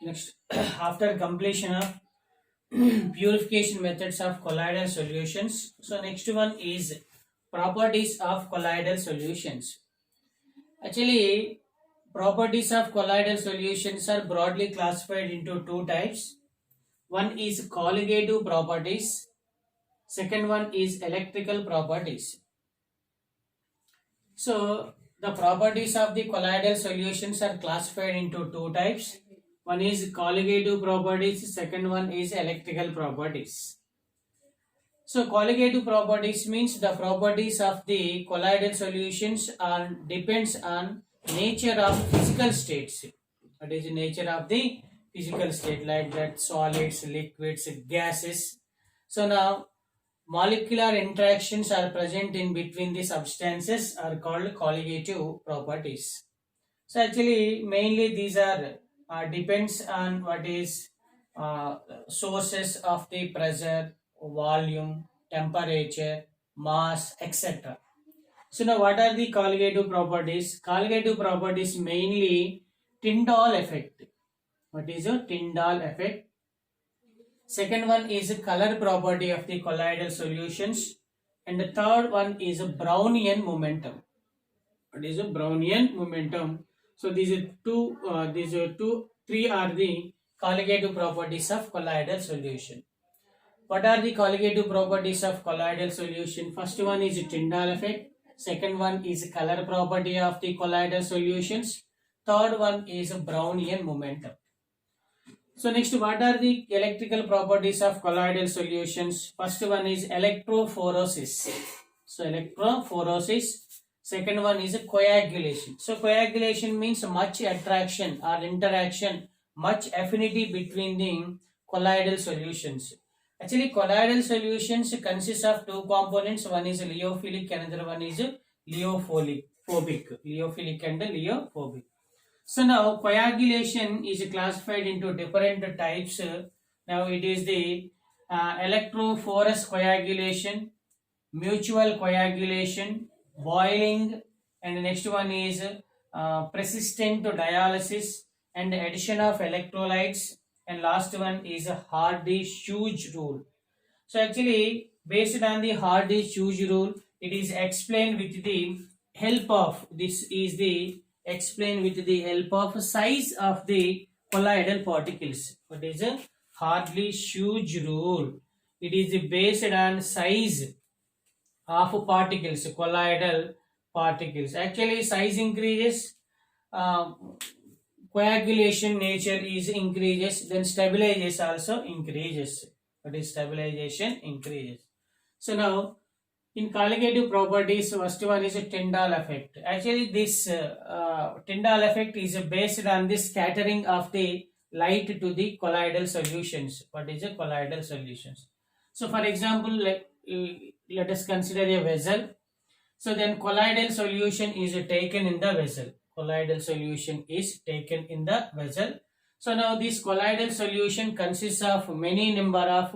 Next, after completion of purification methods of colloidal solutions. So next one is properties of colloidal solutions. Actually, properties of colloidal solutions are broadly classified into two types. One is colligative properties. Second one is electrical properties. So the properties of the colloidal solutions are classified into two types. One is colligative properties, second one is electrical properties. So colligative properties means the properties of the colloidal solutions are depends on nature of physical states. That is the nature of the physical state, like that solids, liquids, gases. So now molecular interactions are present in between the substances are called colligative properties. So actually, mainly these are depends on what is uh, sources of the pressure, volume, temperature, mass, etc. So now, what are the colligative properties? Colligative properties mainly Tyndall effect. What is a Tyndall effect? Second one is a color property of the colloidal solutions, and the third one is a Brownian momentum. It is a Brownian momentum. So three are the colligative properties of colloidal solution. What are the colligative properties of colloidal solution? First one is Tyndall effect. Second one is color property of the colloidal solutions. Third one is Brownian momentum. So next, what are the electrical properties of colloidal solutions? First one is electrophoresis. So electrophoresis. Second one is coagulation. So coagulation means much attraction or interaction, much affinity between the colloidal solutions. Actually, colloidal solutions consist of two components. One is lyophilic, another one is leophobic. Lyophilic and leophobic. So now coagulation is classified into different types. Now it is the electrophorous coagulation, mutual coagulation, boiling, and the next one is persistent dialysis and addition of electrolytes, and last one is Hardy-Hughes rule. So actually, based on the Hardy-Hughes rule, it is explained with the help of this is the explained with the help of size of the colloidal particles. What is a Hardy-Hughes rule? It is based on size of particles, colloidal particles. Actually, size increases, uh, coagulation nature is increases, then stabilization also increases. That is stabilization increases. So now in colligative properties, first one is a Tyndall effect. Actually, this Tyndall effect is based on the scattering of the light to the colloidal solutions. What is a colloidal solutions? So, for example, let us consider a vessel. So then colloidal solution is taken in the vessel. Colloidal solution is taken in the vessel. So now this colloidal solution consists of many number of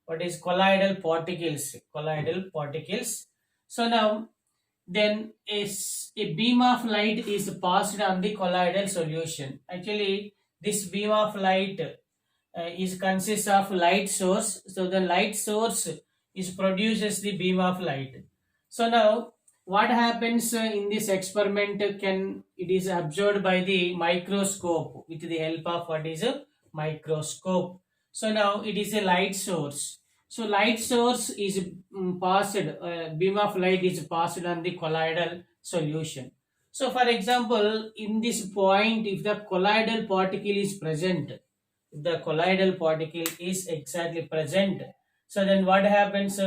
what is colloidal particles. Colloidal particles. So now then is a beam of light is passed on the colloidal solution. Actually, this beam of light is consists of light source. So the light source is produces the beam of light. So now what happens in this experiment can it is observed by the microscope with the help of what is a microscope. So now it is a light source. So light source is passed, beam of light is passed on the colloidal solution. So for example, in this point, if the colloidal particle is present, if the colloidal particle is exactly present, so then what happens?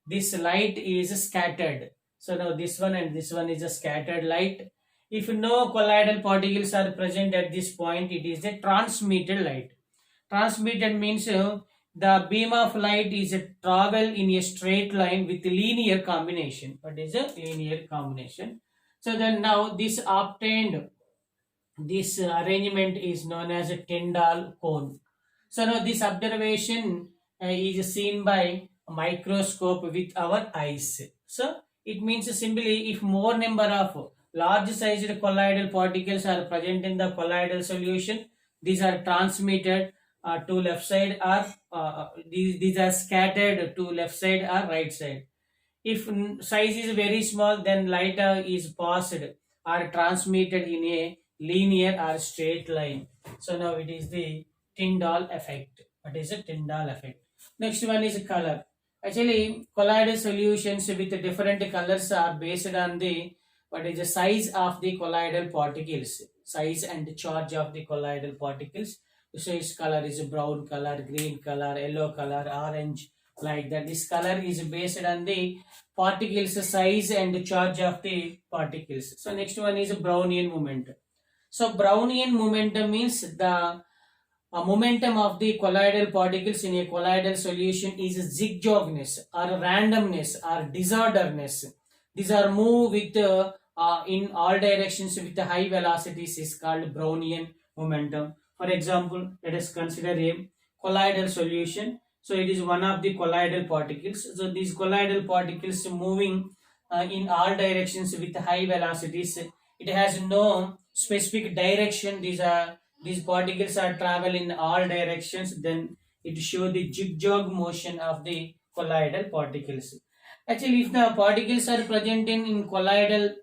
This light is scattered. So now this one and this one is a scattered light. If no colloidal particles are present at this point, it is a transmitted light. Transmitted means the beam of light is a travel in a straight line with linear combination. What is a linear combination? So then now this obtained this arrangement is known as a Tyndall cone. So now this observation is seen by a microscope with our eyes. So it means simply if more number of large sized colloidal particles are present in the colloidal solution, these are transmitted to left side or these are scattered to left side or right side. If size is very small, then light is passed or transmitted in a linear or straight line. So now it is the Tyndall effect. What is a Tyndall effect? Next one is color. Actually, colloidal solutions with different colors are based on the what is the size of the colloidal particles, size and charge of the colloidal particles. So its color is brown color, green color, yellow color, orange, like that. This color is based on the particles size and charge of the particles. So next one is Brownian momentum. So Brownian momentum means the momentum of the colloidal particles in a colloidal solution is zigzagness or randomness or disorderness. These are move with in all directions with high velocities is called Brownian momentum. For example, let us consider a colloidal solution. So it is one of the colloidal particles. So these colloidal particles moving in all directions with high velocities. It has no specific direction. These particles are travel in all directions. Then it show the zigzag motion of the colloidal particles. Actually, if the particles are present in colloidal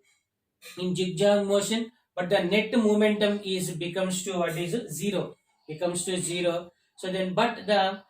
in zigzag motion, but the net momentum is becomes to what is zero, becomes to zero. So then, but the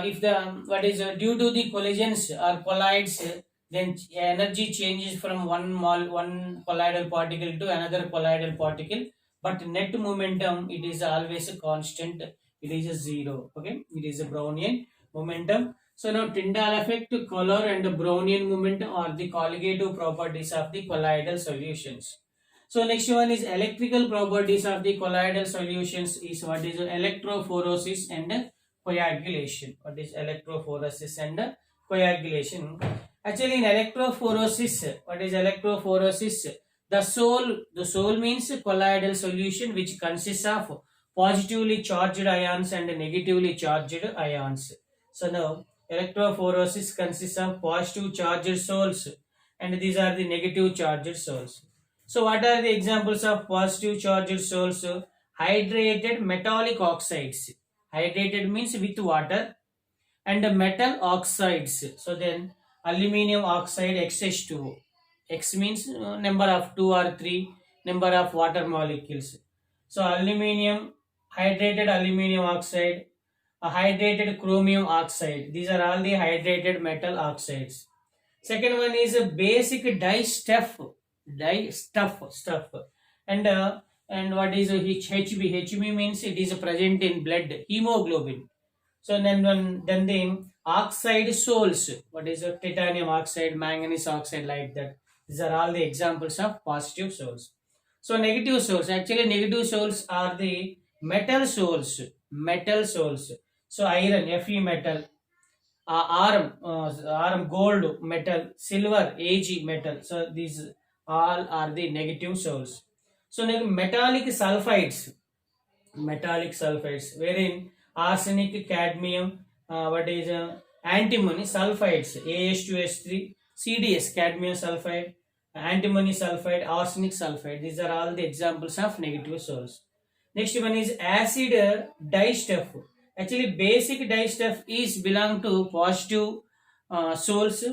if the what is due to the collisions or collides, then energy changes from one colloidal particle to another colloidal particle, but net momentum it is always a constant. It is a zero. Okay, it is a Brownian momentum. So now Tyndall effect, color and Brownian momentum are the colligative properties of the colloidal solutions. So next one is electrical properties of the colloidal solutions is what is electrophoresis and coagulation. What is electrophoresis and coagulation? Actually in electrophoresis, what is electrophoresis? The soul means colloidal solution which consists of positively charged ions and negatively charged ions. So now electrophoresis consists of positive charged souls and these are the negative charged souls. So what are the examples of positive charged souls? Hydrated metallic oxides. Hydrated means with water and metal oxides. So then aluminum oxide XH2O. X means number of 2 or 3 number of water molecules. So aluminum, hydrated aluminum oxide, a hydrated chromium oxide. These are all the hydrated metal oxides. Second one is a basic dye stuff. And what is HB? HB means it is present in blood, hemoglobin. So then the oxide salts. What is a titanium oxide, manganese oxide, like that. These are all the examples of positive salts. So negative salts. Actually, negative salts are the metal salts. Metal salts. So iron, Fe metal, arm gold metal, silver Ag metal. So these all are the negative salts. So metallic sulfides wherein arsenic, cadmium, what is antimony sulfides, AH2S3, CDS, cadmium sulfide, antimony sulfide, arsenic sulfide. These are all the examples of negative salts. Next one is acid distuff. Actually, basic distuff is belong to positive salts.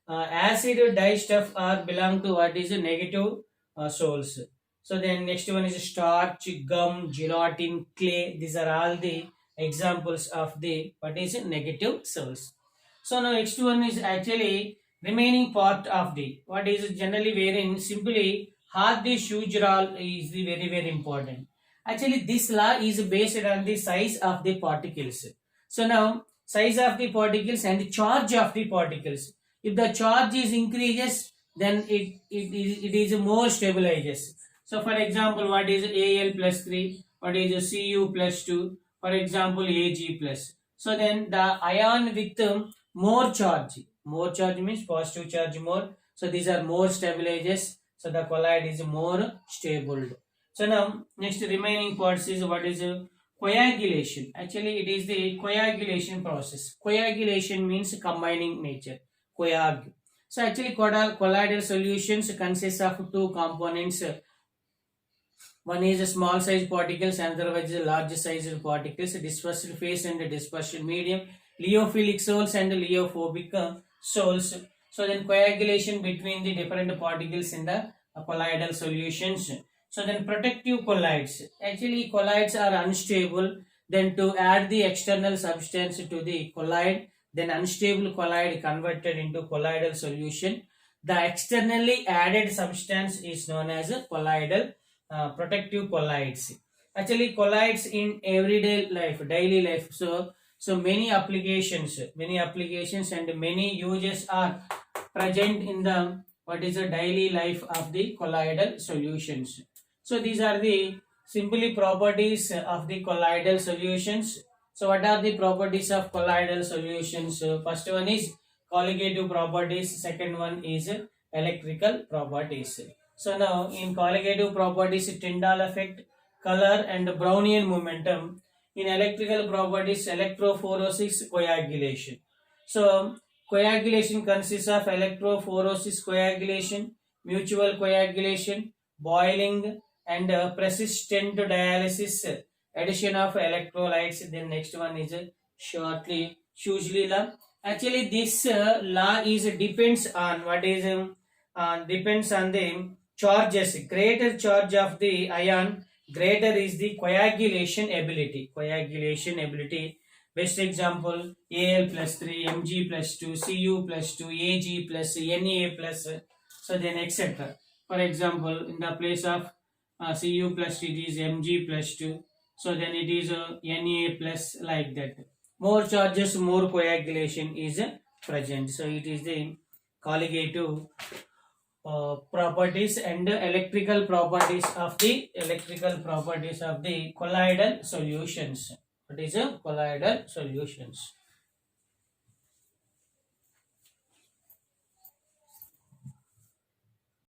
Acid distuff are belong to what is negative salts. So then next one is starch, gum, gelatin, clay. These are all the examples of the what is negative salts. So now next one is actually remaining part of the what is generally wherein simply Hardy-Schurz is the very important. Actually, this law is based on the size of the particles. So now size of the particles and charge of the particles. If the charge is increases, then it is more stabilizes. So for example, what is Al plus 3? What is Cu plus 2? For example, Ag plus. So then the ion with more charge means positive charge more. So these are more stabilizes. So the colloid is more stable. So now next remaining parts is what is coagulation. Actually, it is the coagulation process. Coagulation means combining nature. Coag. So actually colloidal solutions consist of two components. One is a small size particles, another one is a large size particles, dispersed phase and dispersion medium, lyophilic souls and lyeophobic souls. So then coagulation between the different particles in the colloidal solutions. So then protective colloids. Actually colloids are unstable. Then to add the external substance to the colloid, then unstable colloid converted into colloidal solution. The externally added substance is known as a colloidal protective colloids. Actually colloids in everyday life, daily life. So many applications and many uses are present in the what is the daily life of the colloidal solutions. So these are the simply properties of the colloidal solutions. So what are the properties of colloidal solutions? First one is colligative properties, second one is electrical properties. So now in colligative properties, Tyndall effect, color and Brownian momentum. In electrical properties, electrophoresis, coagulation. So coagulation consists of electrophoresis coagulation, mutual coagulation, boiling and persistent dialysis, addition of electrolytes. Then next one is shortly Schussele law. Actually this law is depends on what is depends on the charges. Greater charge of the ion, greater is the coagulation ability. Best example, Al plus 3, Mg plus 2, Cu plus 2, Ag plus Na plus, so then etc. For example, in the place of Cu plus it is Mg plus 2, so then it is Na plus, like that. More charges, more coagulation is present. So it is the colligative properties and electrical properties of the colloidal solutions. What is a colloidal solutions?